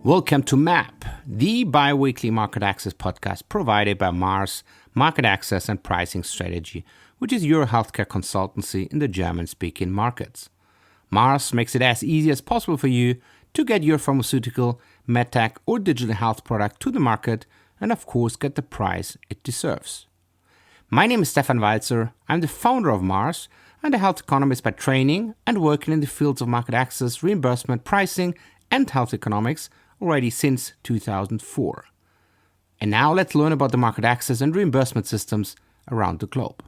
Welcome to MAP, the bi-weekly market access podcast provided by Mars Market Access and Pricing Strategy, which is your healthcare consultancy in the German-speaking markets. Mars makes it as easy as possible for you to get your pharmaceutical, medtech or digital health product to the market and of course get the price it deserves. My name is Stefan Walzer. I'm the founder of Mars and a health economist by training and working in the fields of market access, reimbursement, pricing and health economics already since 2004. And now let's learn about the market access and reimbursement systems around the globe.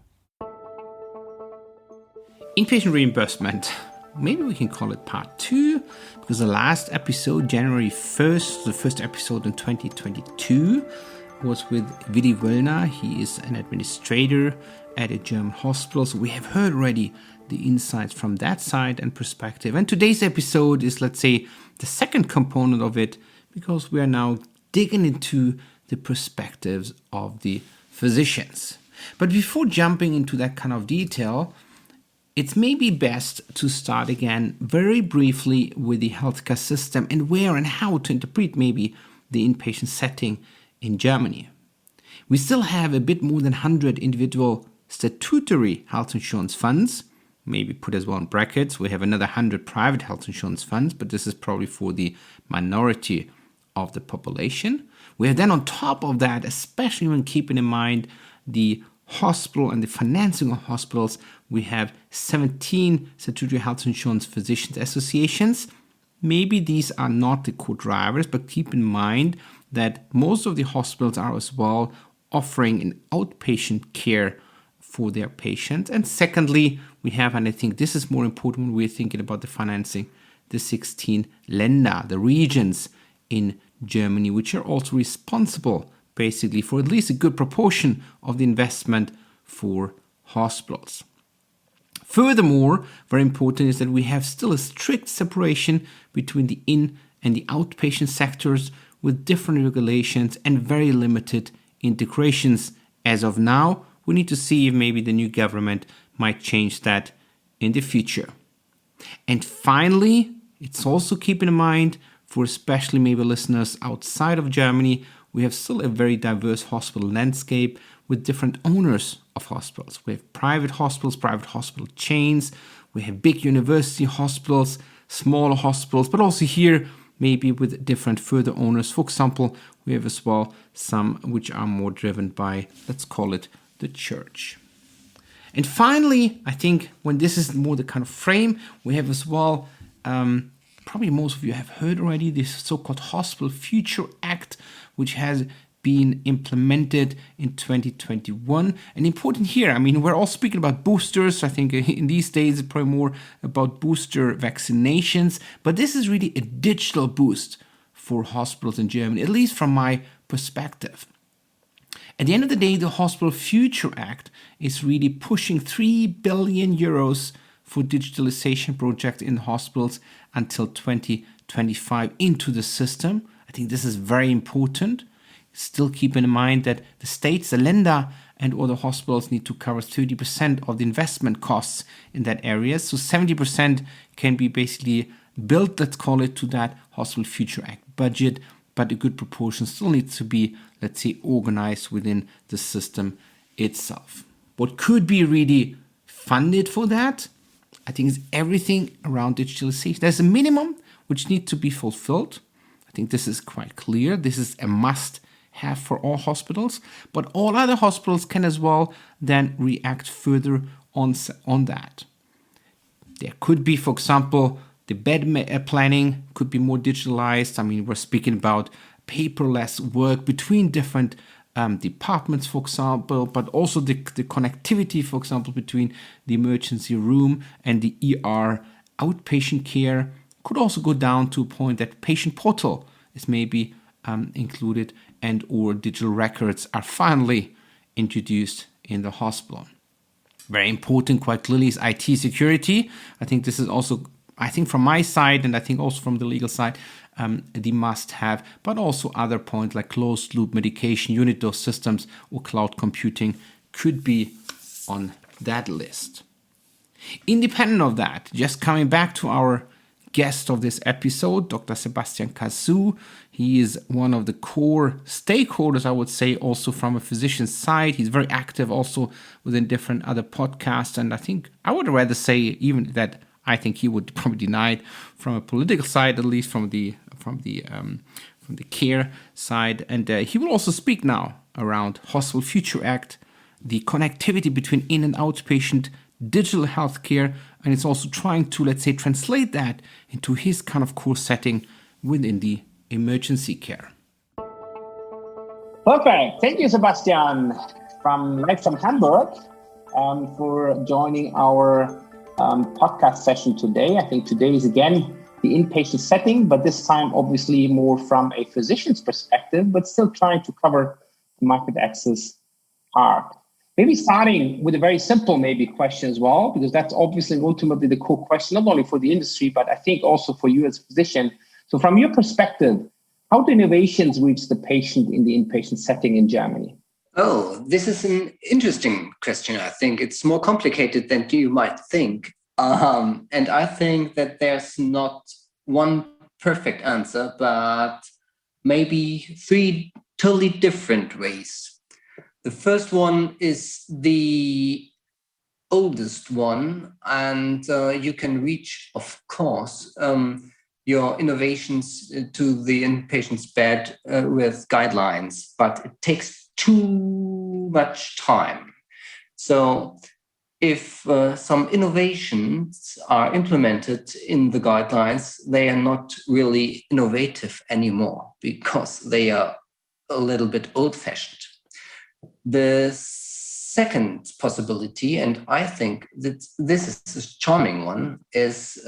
Inpatient reimbursement. Maybe we can call it part 2, because the last episode, January 1st, the first episode in 2022, was with Willi Wöllner. He is an administrator at a German hospital. So we have heard already the insights from that side and perspective. And today's episode is, let's say, the second component of it, because we are now digging into the perspectives of the physicians. But before jumping into that kind of detail, it's maybe best to start again very briefly with the healthcare system and where and how to interpret maybe the inpatient setting in Germany. We still have a bit more than 100 individual statutory health insurance funds, maybe put as well in brackets. We have another 100 private health insurance funds, but this is probably for the minority of the population. We have then on top of that, especially when keeping in mind the hospital and the financing of hospitals, we have 17 statutory health insurance physicians associations. Maybe these are not the core drivers, but keep in mind that most of the hospitals are as well offering an outpatient care for their patients. And secondly, we have, and I think this is more important when we're thinking about the financing, the 16 Länder, the regions in Germany, which are also responsible basically for at least a good proportion of the investment for hospitals. Furthermore, very important is that we have still a strict separation between the in and the outpatient sectors with different regulations and very limited integrations. As of now, we need to see if maybe the new government might change that in the future. And finally, it's also keeping in mind for especially maybe listeners outside of Germany, we have still a very diverse hospital landscape with different owners of hospitals. We have private hospitals, private hospital chains. We have big university hospitals, smaller hospitals, but also here maybe with different further owners. For example, we have as well some which are more driven by, let's call it, the church. And finally, I think when this is more the kind of frame, we have as well, probably most of you have heard already, this so-called Hospital Future Act, which has been implemented in 2021. And important here, I mean, we're all speaking about boosters. I think in these days, it's probably more about booster vaccinations. But this is really a digital boost for hospitals in Germany, at least from my perspective. At the end of the day, the Hospital Future Act is really pushing 3 billion euros for digitalization projects in hospitals until 2025 into the system. I think this is very important. Still keeping in mind that the states, the Länder and all the hospitals need to cover 30% of the investment costs in that area. So 70% can be basically built, let's call it, to that Hospital Future Act budget, but a good proportion still needs to be, let's say, organized within the system itself. What could be really funded for that, I think, is everything around digitalization. There's a minimum which needs to be fulfilled. I think this is quite clear. This is a must-have for all hospitals, but all other hospitals can as well then react further on that. There could be, for example, the bed planning could be more digitalized. I mean, we're speaking about paperless work between different departments, for example, but also the connectivity, for example, between the emergency room and the ER outpatient care could also go down to a point that patient portal is maybe included and or digital records are finally introduced in the hospital. Very important, quite clearly, is IT security. I think this is also, I think from my side and I think also from the legal side, the must-have, but also other points like closed-loop medication, unit dose systems, or cloud computing could be on that list. Independent of that, just coming back to our guest of this episode, Dr. Sebastian Casu. He is one of the core stakeholders, I would say, also from a physician's side. He's very active also within different other podcasts. And I think I would rather say even that I think he would probably deny it from a political side, at least from the care side. And he will also speak now around Hospital Future Act, the connectivity between in and outpatient digital healthcare, and it's also trying to, let's say, translate that into his kind of core setting within the emergency care. Perfect. Thank you, Sebastian, from Hamburg, for joining our podcast session today. I think today is again the inpatient setting, but this time obviously more from a physician's perspective, but still trying to cover the market access part. Maybe starting with a very simple question as well, because that's obviously ultimately the core question, not only for the industry, but I think also for you as a physician. So from your perspective, how do innovations reach the patient in the inpatient setting in Germany? Oh, this is an interesting question. I think it's more complicated than you might think. And I think that there's not one perfect answer, but maybe three totally different ways. The first one is the oldest one, and you can reach, of course, your innovations to the inpatient's bed with guidelines, but it takes too much time. So if some innovations are implemented in the guidelines, they are not really innovative anymore because they are a little bit old-fashioned. The second possibility, and I think that this is a charming one, is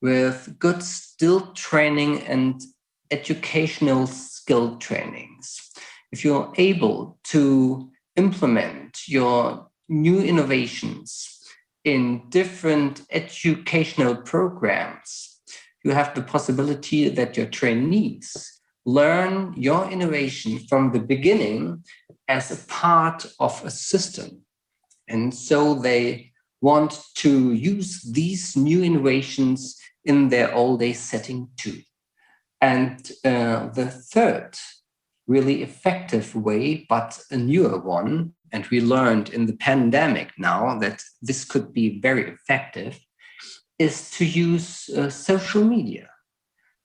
with good skill training and educational skill trainings. If you're able to implement your new innovations in different educational programs, you have the possibility that your trainees learn your innovation from the beginning as a part of a system. And so they want to use these new innovations in their all-day setting too. And the third really effective way, but a newer one, and we learned in the pandemic now that this could be very effective, is to use social media.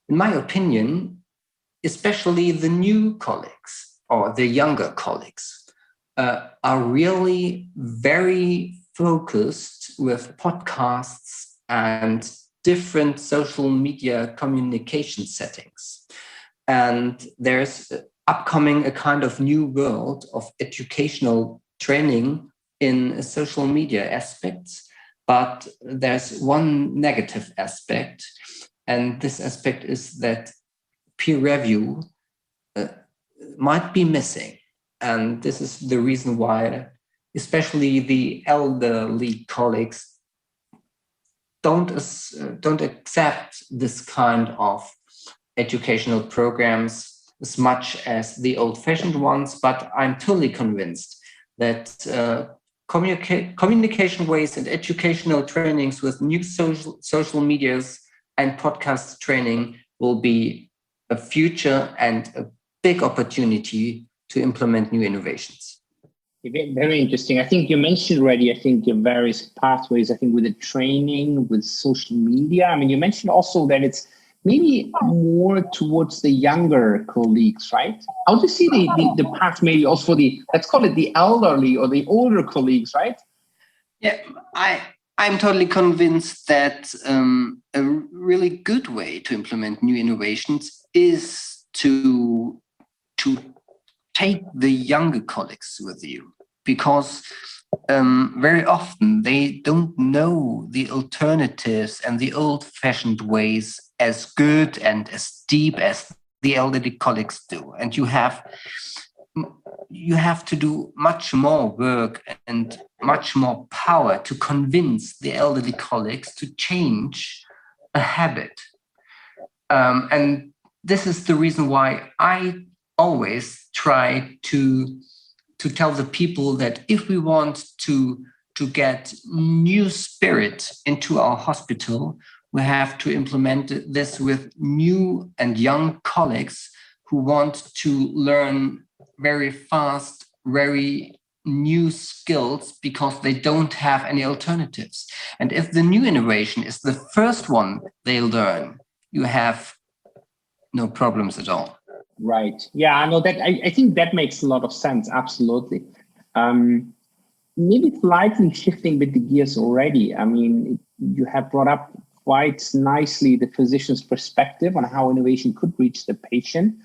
In my opinion, especially the new colleagues or the younger colleagues are really very focused with podcasts and different social media communication settings. And there's upcoming a kind of new world of educational training in social media aspects, but there's one negative aspect, and this aspect is that peer review might be missing. And this is the reason why, especially the elderly colleagues, don't accept this kind of educational programs as much as the old-fashioned ones. But I'm totally convinced that communication ways and educational trainings with new social medias and podcast training will be a future and a big opportunity to implement new innovations. Very interesting. I think you mentioned already, your various pathways, with the training, with social media. You mentioned also that it's maybe more towards the younger colleagues, right? How do you see the path maybe also for let's call it the elderly or the older colleagues, right? Yeah, I'm totally convinced that a really good way to implement new innovations is to take the younger colleagues with you, because very often they don't know the alternatives and the old-fashioned ways as good and as deep as the elderly colleagues do. And you have to do much more work and much more power to convince the elderly colleagues to change a habit. And this is the reason why I always try to tell the people that if we want to get new spirit into our hospital, we have to implement this with new and young colleagues who want to learn very fast, very new skills because they don't have any alternatives. And if the new innovation is the first one they learn, you have no problems at all. Right. Yeah, I know that. I think that makes a lot of sense. Absolutely. Maybe slightly shifting with the gears already. I mean, you have brought up quite nicely the physician's perspective on how innovation could reach the patient.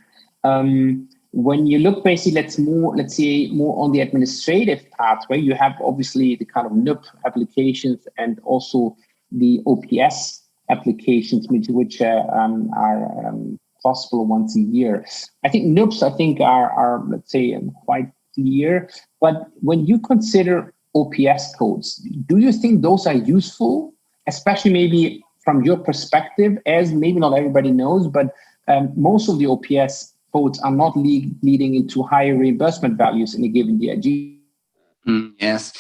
When you look basically, let's say more on the administrative pathway, you have obviously the kind of NUB applications and also the OPS applications, which are possible once a year. I think NUBs, are let's say quite clear. But when you consider OPS codes, do you think those are useful, especially maybe from your perspective, as maybe not everybody knows, but most of the OPS codes are not leading into higher reimbursement values in a given DRG? Yes.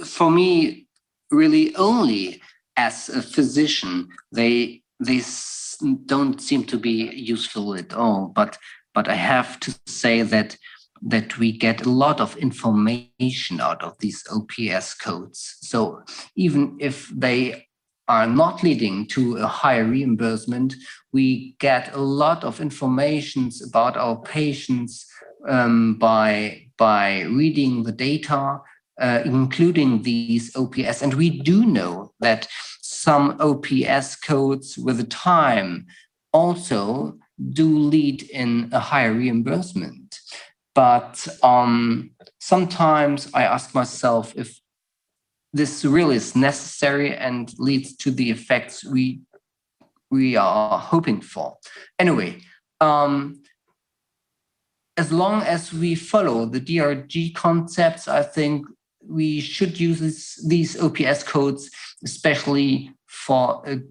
For me, really only as a physician, they don't seem to be useful at all. But I have to say that we get a lot of information out of these OPS codes. So even if they are not leading to a higher reimbursement, we get a lot of information about our patients by reading the data, including these OPS. And we do know that some OPS codes with the time also do lead in a higher reimbursement. But sometimes I ask myself if this really is necessary and leads to the effects we are hoping for. Anyway, as long as we follow the DRG concepts, I think we should use these OPS codes, especially for a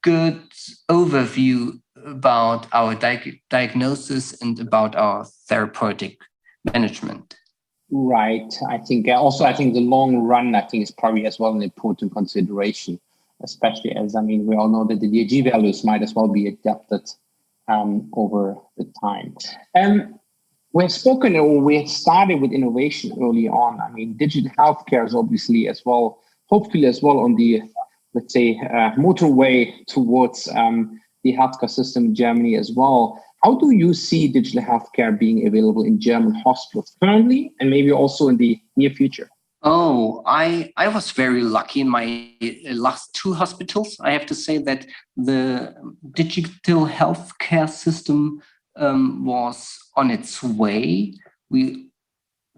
good overview about our diagnosis and about our therapeutic management. Right. I think the long run, is probably as well an important consideration, especially as, we all know that the DRG values might as well be adapted over the time. We started with innovation early on. Digital healthcare is obviously hopefully as well on the, let's say, motorway towards the healthcare system in Germany as well. How do you see digital healthcare being available in German hospitals currently and maybe also in the near future? Oh, I was very lucky in my last two hospitals. I have to say that the digital healthcare system was on its way. We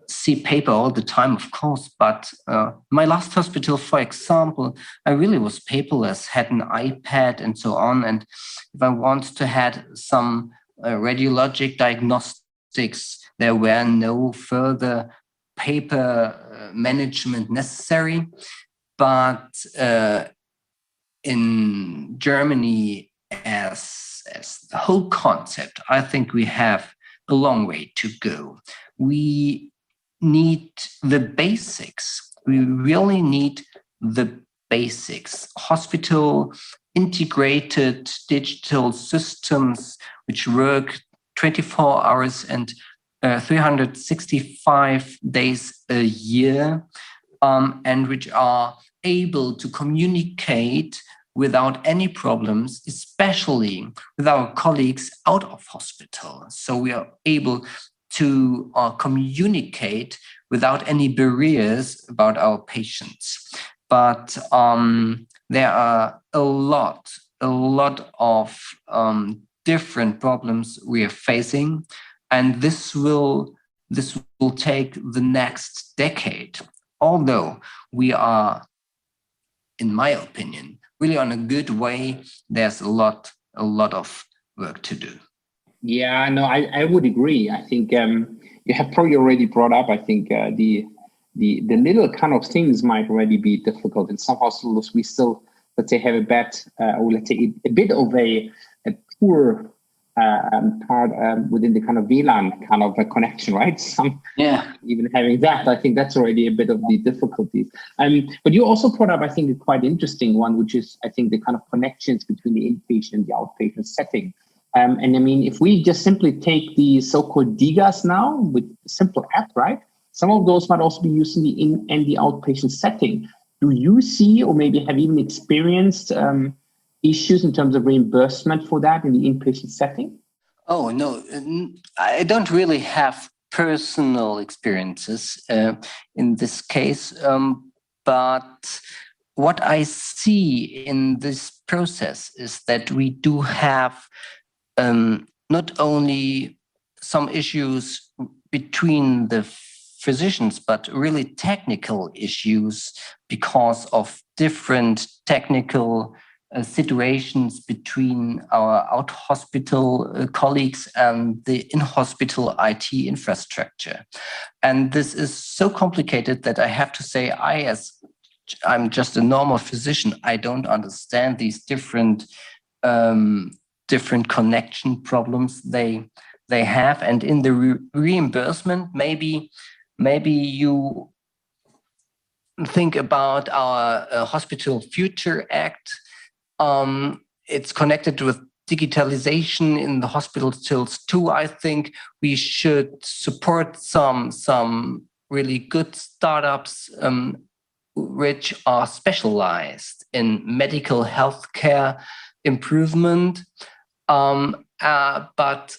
see paper all the time, of course, but my last hospital, for example, I really was paperless, had an iPad and so on. And if I want to had some radiologic diagnostics, there were no further paper management necessary. But in Germany, as the whole concept, I think we have a long way to go. We need the basics. We really need the basics. Hospital integrated digital systems which work 24 hours and 365 days a year, and which are able to communicate without any problems, especially with our colleagues out of hospital. So we are able to communicate without any barriers about our patients. But there are a lot of different problems we are facing, and this will take the next decade. Although we are, in my opinion, really on a good way, there's a lot of work to do. Yeah, no, I would agree. I think you have probably already brought up, I think the little kind of things might already be difficult. In some hospitals, we still, let's say, have a bit of a poor part within the kind of VLAN kind of a connection, right? Some even having that, I think that's already a bit of the difficulties. But you also brought up, I think, a quite interesting one, which is, I think, the kind of connections between the inpatient and the outpatient setting. And I mean, if we just simply take the so-called DIGAs now with a simple app, right? Some of those might also be used in the in and the outpatient setting. Do you see, or maybe have even experienced issues in terms of reimbursement for that in the inpatient setting? Oh, no, I don't really have personal experiences in this case. But what I see in this process is that we do have not only some issues between the physicians, but really technical issues because of different technical situations between our out-hospital colleagues and the in-hospital IT infrastructure. And this is so complicated that I have to say, I'm just a normal physician, I don't understand these different connection problems they have. And in the reimbursement, maybe you think about our Hospital Future Act. It's connected with digitalization in the hospitals too. I think we should support some really good startups which are specialized in medical healthcare improvement. But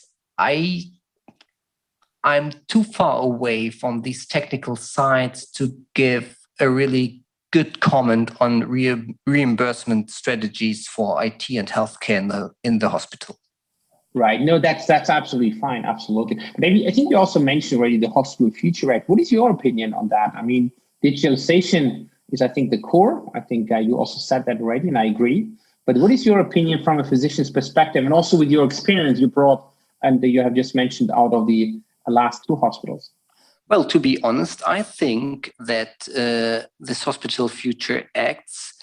I'm too far away from these technical sides to give a really good comment on reimbursement strategies for IT and healthcare in the hospital. Right. No, that's absolutely fine. Absolutely. Maybe I think you also mentioned already the Hospital Future Act. What is your opinion on that? I mean, digitalization is, I think, the core. I think you also said that already, and I agree. But what is your opinion from a physician's perspective, and also with your experience you brought and that you have just mentioned out of the last two hospitals? Well, to be honest, I think that this Hospital Future Acts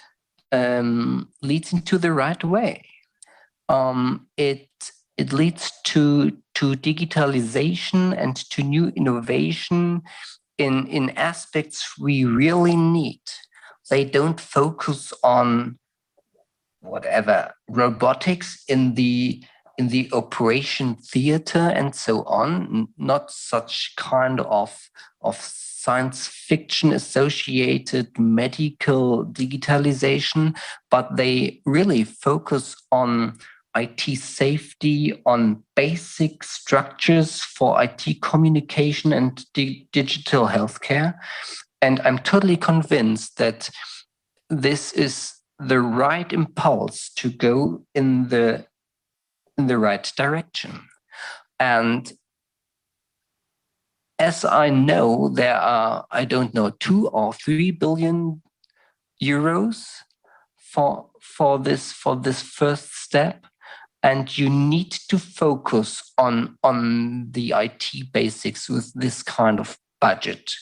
leads into the right way. It leads to digitalization and to new innovation in aspects we really need. They don't focus on whatever robotics in the operation theater and so on, not such kind of science fiction associated medical digitalization, but they really focus on IT safety, on basic structures for IT communication and digital healthcare. And I'm totally convinced that this is the right impulse to go in the right direction. And as I know, there are, I don't know, 2 or 3 billion euros for this first step. And you need to focus on the IT basics with this kind of budget.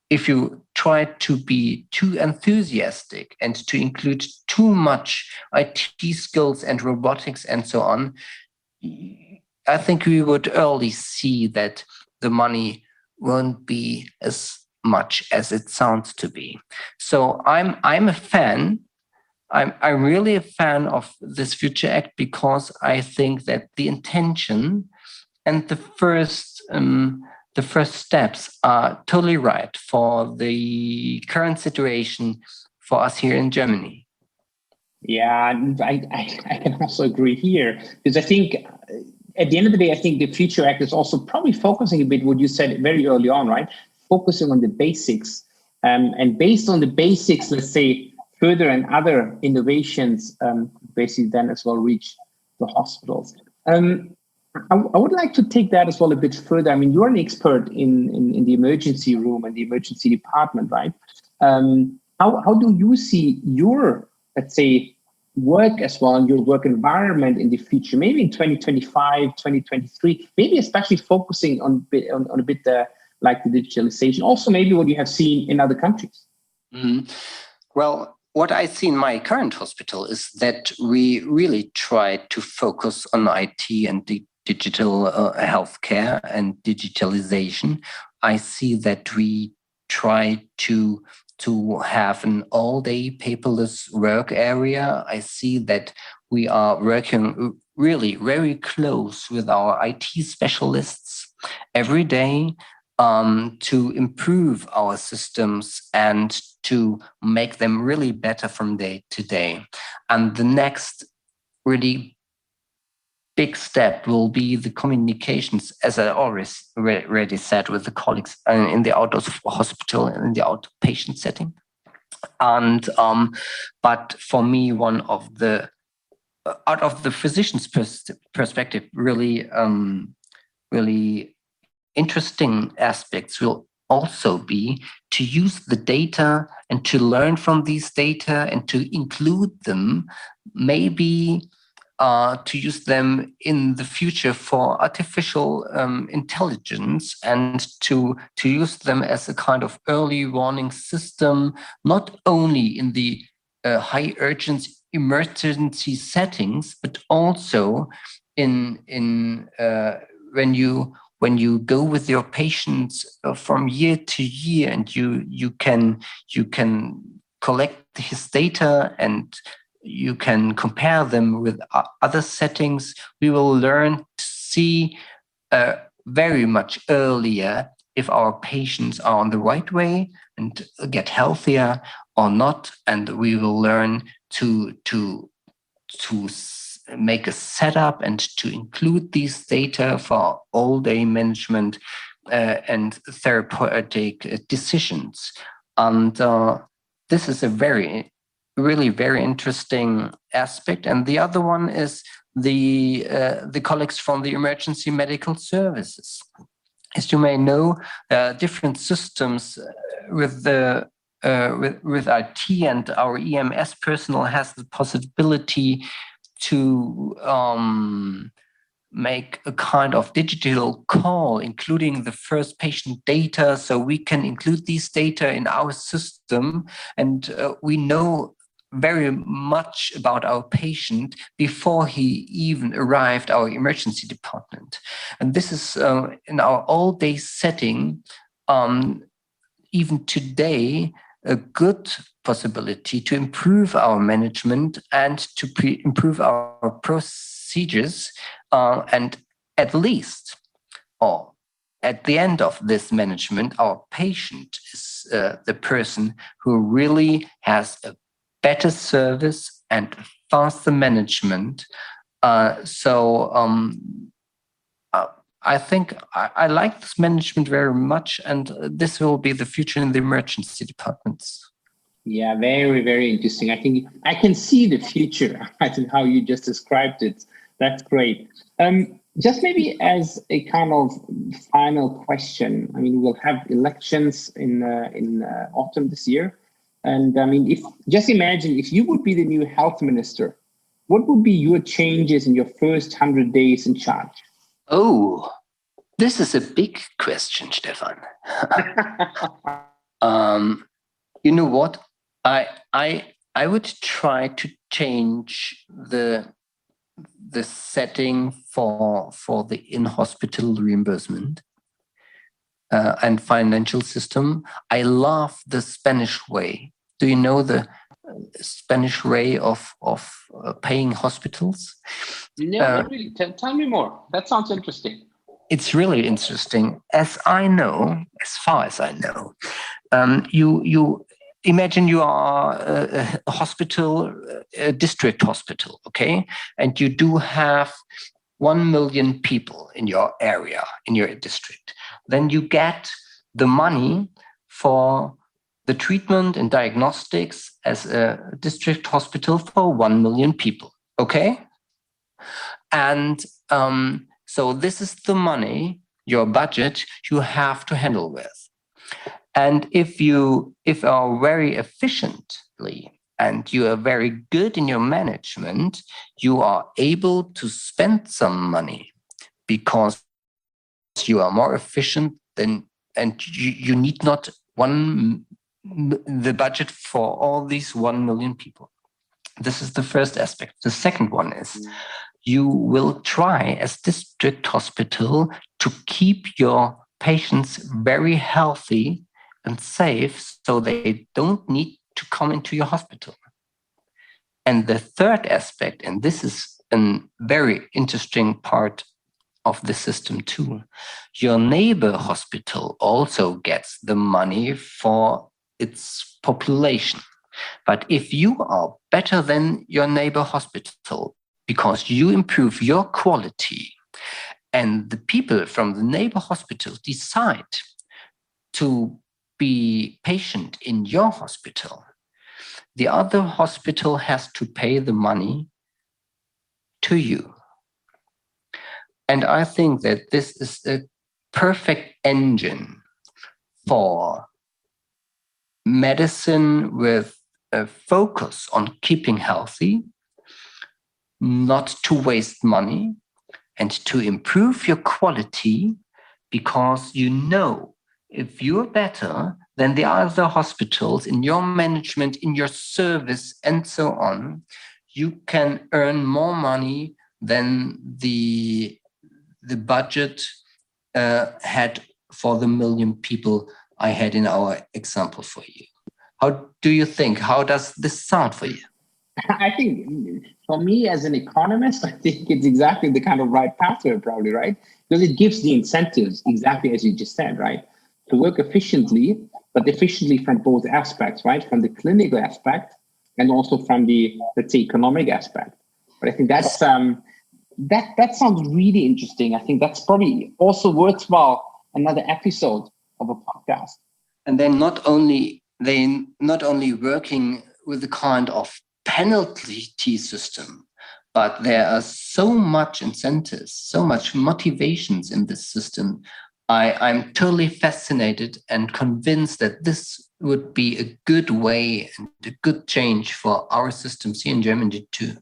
If you try to be too enthusiastic and to include too much IT skills and robotics and so on, I think we would early see that the money won't be as much as it sounds to be. So I'm a fan. I'm really a fan of this Future Act because I think that the intention and the first steps are totally right for the current situation for us here in Germany. Yeah, I can also agree here, because I think at the end of the day, I think the Future Act is also probably focusing a bit what you said very early on, right? Focusing on the basics, and based on the basics, let's say further and other innovations, basically then as well reach the hospitals. I would like to take that as well a bit further. I mean, you're an expert in the emergency room and the emergency department, right? How do you see your, let's say, work as well, and your work environment in the future, maybe in 2025, 2023, maybe especially focusing on a bit like the digitalization, also maybe what you have seen in other countries? Mm-hmm. Well, what I see in my current hospital is that we really try to focus on IT and digital healthcare and digitalization. I see that we try to have an all-day paperless work area. I see that we are working really very close with our IT specialists every day to improve our systems and to make them really better from day to day. And the next really big step will be the communications, as I already said, with the colleagues in the outdoor hospital and in the outpatient setting. And but for me, one of the out of the physician's perspective, really interesting aspects will also be to use the data and to learn from these data and to include them, maybe to use them in the future for artificial intelligence, and to use them as a kind of early warning system, not only in the high urgency emergency settings, but also in when you go with your patients from year to year, and you can collect his data and you can compare them with other settings, we will learn to see very much earlier if our patients are on the right way and get healthier or not, and we will learn to make a setup and to include these data for all-day management and therapeutic decisions. And this is a really very interesting aspect. And the other one is the colleagues from the emergency medical services. As you may know, different systems with IT, and our EMS personnel has the possibility to make a kind of digital call, including the first patient data, so we can include these data in our system, and we know very much about our patient before he even arrived our emergency department. And this is in our all-day setting, even today, a good possibility to improve our management and to improve our procedures, and at least, or at the end of this management, our patient is the person who really has a better service and faster management. I think I like this management very much, and this will be the future in the emergency departments. Yeah, very, very interesting. I think I can see the future. I think how you just described it. That's great. Just maybe as a kind of final question. I mean, we'll have elections in autumn this year, and I mean, just imagine if you would be the new health minister, what would be your changes in your first 100 days in charge? Oh, this is a big question, Stefan. You know what? I would try to change the setting for the in-hospital reimbursement and financial system. I love the Spanish way. Do you know the Spanish way of paying hospitals? No, not really. Tell me more. That sounds interesting. It's really interesting. As far as I know, you imagine you are a hospital, a district hospital, okay? And you do have 1 million people in your area, in your district. Then you get the money for the treatment and diagnostics as a district hospital for 1 million people, okay? And so this is the money, your budget, you have to handle with. And if you are very efficiently and you are very good in your management, you are able to spend some money because you are more efficient and you need not 1 the budget for all these 1 million people. This is the first aspect. The second one is you will try as district hospital to keep your patients very healthy and safe so they don't need to come into your hospital. And the third aspect, and this is a very interesting part of the system too, your neighbor hospital also gets the money for its population. But if you are better than your neighbor hospital because you improve your quality and the people from the neighbor hospital decide to be patient in your hospital, the other hospital has to pay the money to you. And I think that this is a perfect engine for medicine with a focus on keeping healthy, not to waste money, and to improve your quality, because you know if you're better than the other hospitals in your management, in your service, and so on, you can earn more money than the budget had for the 1 million people I had in our example for you. How do you think? How does this sound for you? I think for me as an economist, I think it's exactly the kind of right pathway, probably, right? Because it gives the incentives, exactly as you just said, right? To work efficiently, but efficiently from both aspects, right? From the clinical aspect and also from the, let's say, economic aspect. But I think that's that sounds really interesting. I think that's probably also worthwhile another episode of a podcast. And they're not only working with a kind of penalty system, but there are so much incentives, so much motivations in this system. I'm totally fascinated and convinced that this would be a good way and a good change for our systems here in Germany too.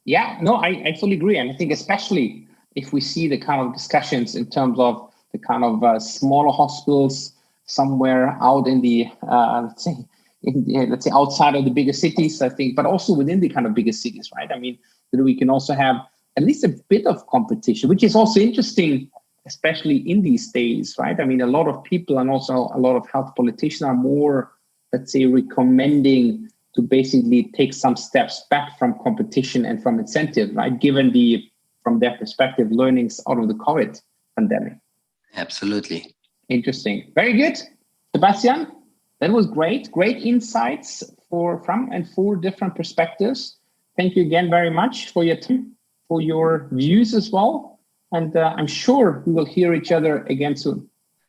Yeah, no, I fully agree. And I think especially if we see the kind of discussions in terms of the kind of smaller hospitals somewhere out in the, let's say outside of the bigger cities, I think, but also within the kind of bigger cities, right? I mean, that we can also have at least a bit of competition, which is also interesting, especially in these days, right? I mean, a lot of people and also a lot of health politicians are more, let's say, recommending to basically take some steps back from competition and from incentive, right? Given from their perspective, learnings out of the COVID pandemic. Absolutely. Interesting. Very good. Sebastian, that was great. Great insights from and for different perspectives. Thank you again very much for your time, for your views as well. And I'm sure we will hear each other again soon.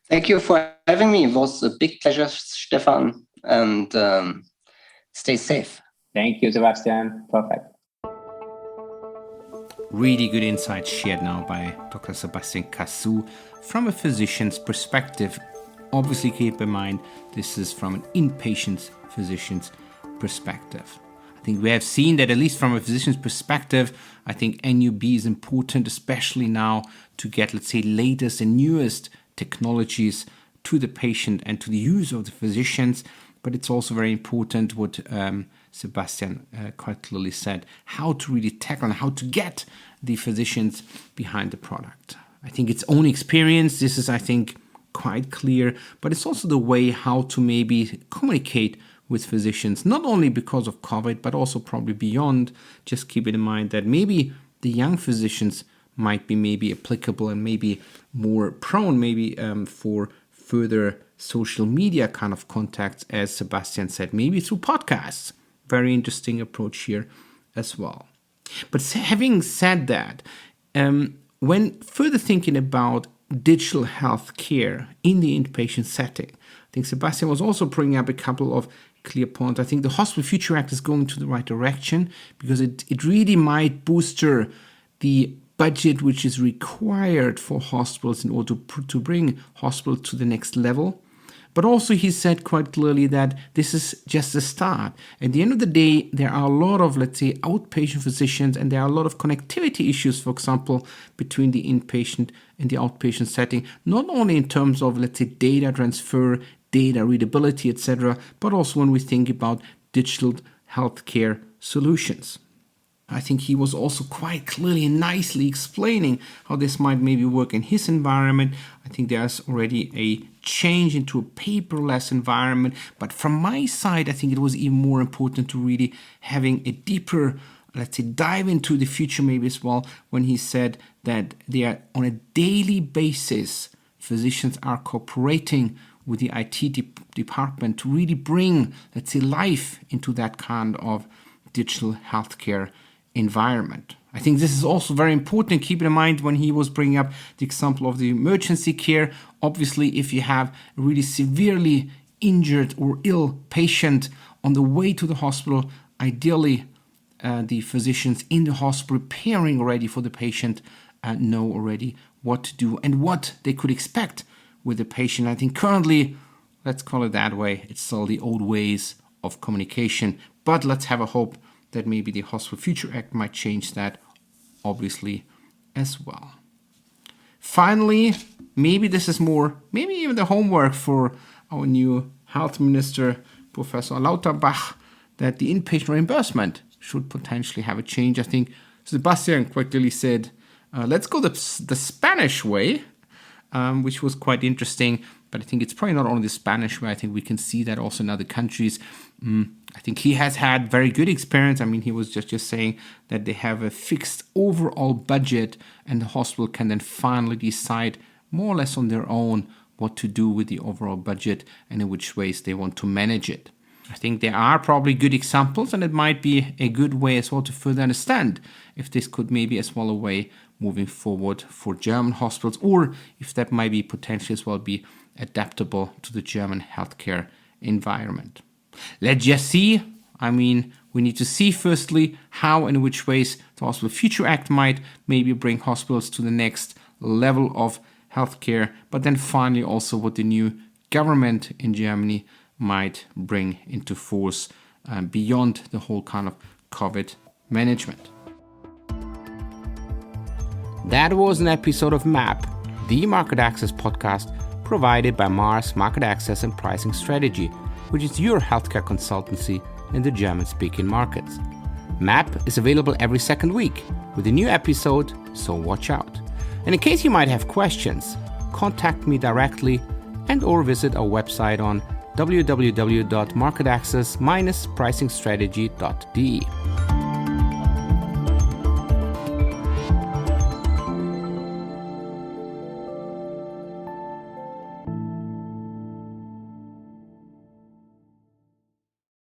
Thank you for having me. It was a big pleasure, Stefan. And stay safe. Thank you, Sebastian. Perfect. Really good insights shared now by Dr. Sebastian Casu from a physician's perspective. Obviously, keep in mind, this is from an inpatient physician's perspective. I think we have seen that at least from a physician's perspective, I think NUB is important, especially now to get, let's say, latest and newest technologies to the patient and to the use of the physicians. But it's also very important what Sebastian quite clearly said, how to really tackle and how to get the physicians behind the product. I think its own experience, this is, I think, quite clear, but it's also the way how to maybe communicate with physicians, not only because of COVID, but also probably beyond. Just keep it in mind that maybe the young physicians might be maybe applicable and maybe more prone maybe for further social media kind of contacts, as Sebastian said, maybe through podcasts. Very interesting approach here as well. But having said that, when further thinking about digital health care in the inpatient setting, I think Sebastian was also bringing up a couple of clear points. I think the Hospital Future Act is going to the right direction because it really might booster the budget which is required for hospitals in order to bring hospitals to the next level. But also he said quite clearly that this is just the start. At the end of the day, there are a lot of, let's say, outpatient physicians, and there are a lot of connectivity issues, for example, between the inpatient and the outpatient setting, not only in terms of, let's say, data transfer, data readability, etc., but also when we think about digital healthcare solutions. I think he was also quite clearly and nicely explaining how this might maybe work in his environment. I think there's already a change into a paperless environment. But from my side, I think it was even more important to really having a deeper, let's say, dive into the future maybe as well, when he said that they are on a daily basis, physicians are cooperating with the IT department to really bring, let's say, life into that kind of digital healthcare environment. I think this is also very important. Keep in mind when he was bringing up the example of the emergency care. Obviously, if you have a really severely injured or ill patient on the way to the hospital, ideally the physicians in the hospital preparing already for the patient know already what to do and what they could expect with the patient. I think currently, let's call it that way, it's still the old ways of communication, but let's have a hope that maybe the Hospital Future Act might change that, obviously, as well. Finally, maybe this is more, maybe even the homework for our new health minister, Professor Lauterbach, that the inpatient reimbursement should potentially have a change. I think Sebastian quite clearly said, let's go the Spanish way, which was quite interesting. But I think it's probably not only the Spanish way. I think we can see that also in other countries. I think he has had very good experience. I mean, he was just saying that they have a fixed overall budget and the hospital can then finally decide more or less on their own what to do with the overall budget and in which ways they want to manage it. I think there are probably good examples, and it might be a good way as well to further understand if this could maybe as well a way moving forward for German hospitals, or if that might be potentially as well be adaptable to the German healthcare environment. Let's just see. I mean, we need to see firstly how and in which ways the Hospital Future Act might maybe bring hospitals to the next level of healthcare, but then finally also what the new government in Germany might bring into force beyond the whole kind of COVID management. That was an episode of MAP, the Market Access podcast provided by Mars Market Access and Pricing Strategy, which is your healthcare consultancy in the German-speaking markets. MAP is available every second week with a new episode, so watch out. And in case you might have questions, contact me directly and or visit our website on www.marketaccess-pricingstrategy.de.